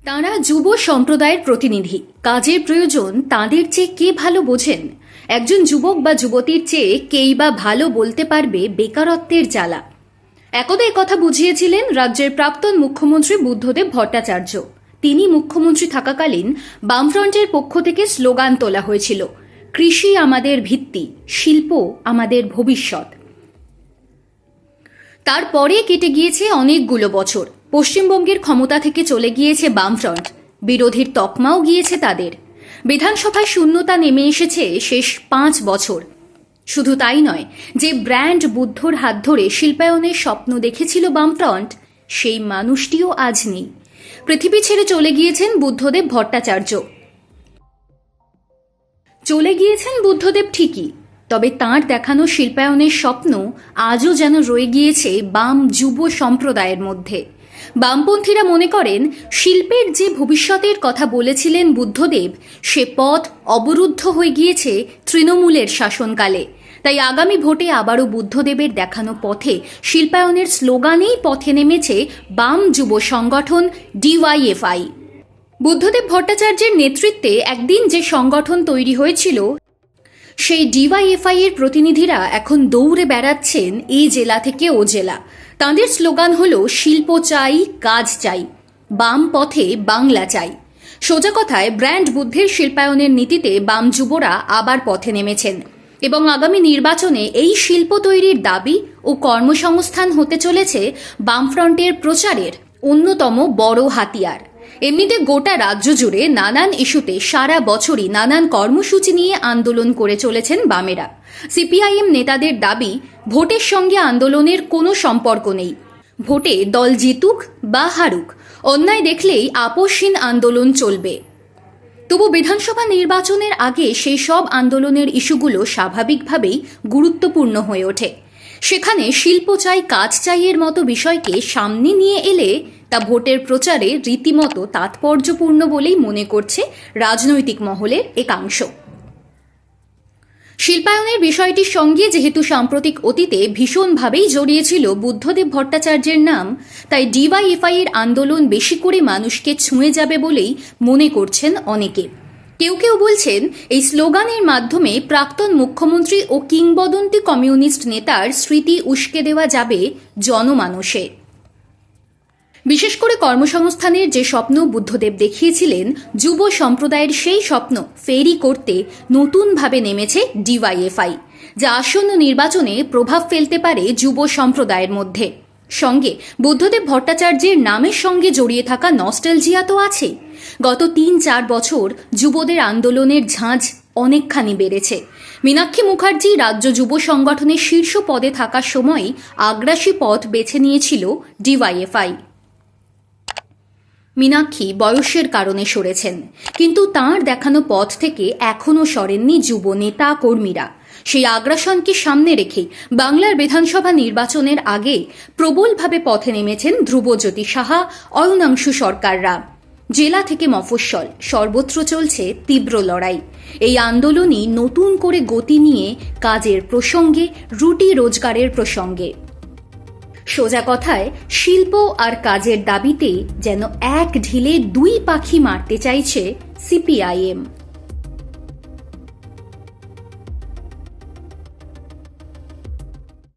তাঁরা যুব সম্প্রদায়ের প্রতিনিধি। কাজের প্রয়োজন তাঁদের চেয়ে কে ভালো বোঝেন? একজন যুবক বা যুবতীর চেয়ে কেই বা ভালো বলতে পারবে বেকারত্বের জ্বালা? একদা কথা বুঝিয়েছিলেন রাজ্যের প্রাক্তন মুখ্যমন্ত্রী বুদ্ধদেব ভট্টাচার্য। তিনি মুখ্যমন্ত্রী থাকাকালীন বামফ্রন্টের পক্ষ থেকে স্লোগান তোলা হয়েছিল, কৃষি আমাদের ভিত্তি, শিল্প আমাদের ভবিষ্যৎ। তারপরে কেটে গিয়েছে অনেকগুলো বছর। পশ্চিমবঙ্গের ক্ষমতা থেকে চলে গিয়েছে বামফ্রন্ট, বিরোধীর তকমাও গিয়েছে তাদের। বিধানসভায় শূন্যতা নেমে এসেছে শেষ 5 বছর। শুধু তাই নয়, যে ব্র্যান্ড বুদ্ধর হাত ধরে শিল্পায়নের স্বপ্ন দেখেছিল বামফ্রন্ট, সেই মানুষটিও আজ নেই। পৃথিবী ছেড়ে চলে গিয়েছেন বুদ্ধদেব ভট্টাচার্য। চলে গিয়েছেন বুদ্ধদেব ঠিকই, তবে তাঁর দেখানো শিল্পায়নের স্বপ্ন আজও যেন রয়ে গিয়েছে বাম যুব সম্প্রদায়ের মধ্যে। বামপন্থীরা মনে করেন শিল্পের যে ভবিষ্যতের কথা বলেছিলেন বুদ্ধদেব, সে পথ অবরুদ্ধ হয়ে গিয়েছে তৃণমূলের শাসনকালে। তাই আগামী ভোটে আবারও বুদ্ধদেবের দেখানো পথে শিল্পায়নের স্লোগানেই পথে নেমেছে বাম যুব সংগঠন ডিওয়াইএফআই। বুদ্ধদেব ভট্টাচার্যের নেতৃত্বে একদিন যে সংগঠন তৈরি হয়েছিল, সেই ডিওয়াইএফআই এর প্রতিনিধিরা এখন দৌড়ে বেড়াচ্ছেন এই জেলা থেকে ও জেলা। তাঁদের স্লোগান হলো, শিল্প চাই, কাজ চাই, বাম পথে বাংলা চাই। সোজা কথায় ব্র্যান্ড বুদ্ধের শিল্পায়নের নীতিতে বাম যুবরা আবার পথে নেমেছেন এবং আগামী নির্বাচনে এই শিল্প তৈরির দাবি ও কর্মসংস্থান হতে চলেছে বামফ্রন্টের প্রচারের অন্যতম বড় হাতিয়ার। এমনিতে গোটা রাজ্য জুড়ে নানান ইস্যুতে সারা বছরই নানান কর্মসূচি নিয়ে আন্দোলন করে চলেছেন বামেরা। সিপিআইএম নেতাদের দাবি, ভোটের সঙ্গে আন্দোলনের কোনো সম্পর্ক নেই। ভোটে দল জিতুক বা হারুক, অন্যায় দেখলেই আপোষহীন আন্দোলন চলবে। তবু বিধানসভা নির্বাচনের আগে সেই সব আন্দোলনের ইস্যুগুলো স্বাভাবিকভাবেই গুরুত্বপূর্ণ হয়ে ওঠে। সেখানে শিল্প চাই, কাজ চাইয়ের মতো বিষয়কে সামনে নিয়ে এলে তা ভোটের প্রচারে রীতিমতো তাৎপর্যপূর্ণ বলেই মনে করছে রাজনৈতিক মহলের একাংশ। শিল্পায়নের বিষয়টির সঙ্গে যেহেতু সাম্প্রতিক অতীতে ভীষণভাবেই জড়িয়েছিল বুদ্ধদেব ভট্টাচার্যের নাম, তাই ডিওয়াইএফআই এর আন্দোলন বেশি করে মানুষকে ছুঁয়ে যাবে বলেই মনে করছেন অনেকে। কেউ কেউ বলছেন, এই স্লোগানের মাধ্যমে প্রাক্তন মুখ্যমন্ত্রী ও কিংবদন্তি কমিউনিস্ট নেতার স্মৃতি উস্কে দেওয়া যাবে জনমানসে। বিশেষ করে কর্মসংস্থানের যে স্বপ্ন বুদ্ধদেব দেখিয়েছিলেন, যুব সম্প্রদায়ের সেই স্বপ্ন ফেরি করতে নতুনভাবে নেমেছে ডিওয়াইএফআই, যা আসন্ন নির্বাচনে প্রভাব ফেলতে পারে যুব সম্প্রদায়ের মধ্যে। সঙ্গে বুদ্ধদেব ভট্টাচার্যের নামের সঙ্গে জড়িয়ে থাকা নস্টালজিয়া তো আছে। গত 3-4 বছর যুবদের আন্দোলনের ঝাঁঝ অনেকখানি বেড়েছে। মীনাক্ষী মুখার্জি রাজ্য যুব সংগঠনের শীর্ষ পদে থাকার সময় আগ্রাসী পথ বেছে নিয়েছিল ডিওয়াইএফআই। মীনাক্ষী বয়সের কারণে সরেছেন, কিন্তু তাঁর দেখানো পথ থেকে এখনও সরেননি যুব নেতা কর্মীরা। সেই আগ্রাসনকে সামনে রেখে বাংলার বিধানসভা নির্বাচনের আগে প্রবলভাবে পথে নেমেছেন ধ্রুবজ্যোতি সাহা, অয়নাংশু সরকাররা। জেলা থেকে মফস্বল সর্বত্র চলছে তীব্র লড়াই। এই আন্দোলনই নতুন করে গতি নিয়ে কাজের প্রসঙ্গে, রুটি রোজগারের প্রসঙ্গে। সোজা কথায় শিল্প আর কাজের দাবিতে যেন এক ঢিলে 2 পাখি মারতে চাইছে সিপিআইএম।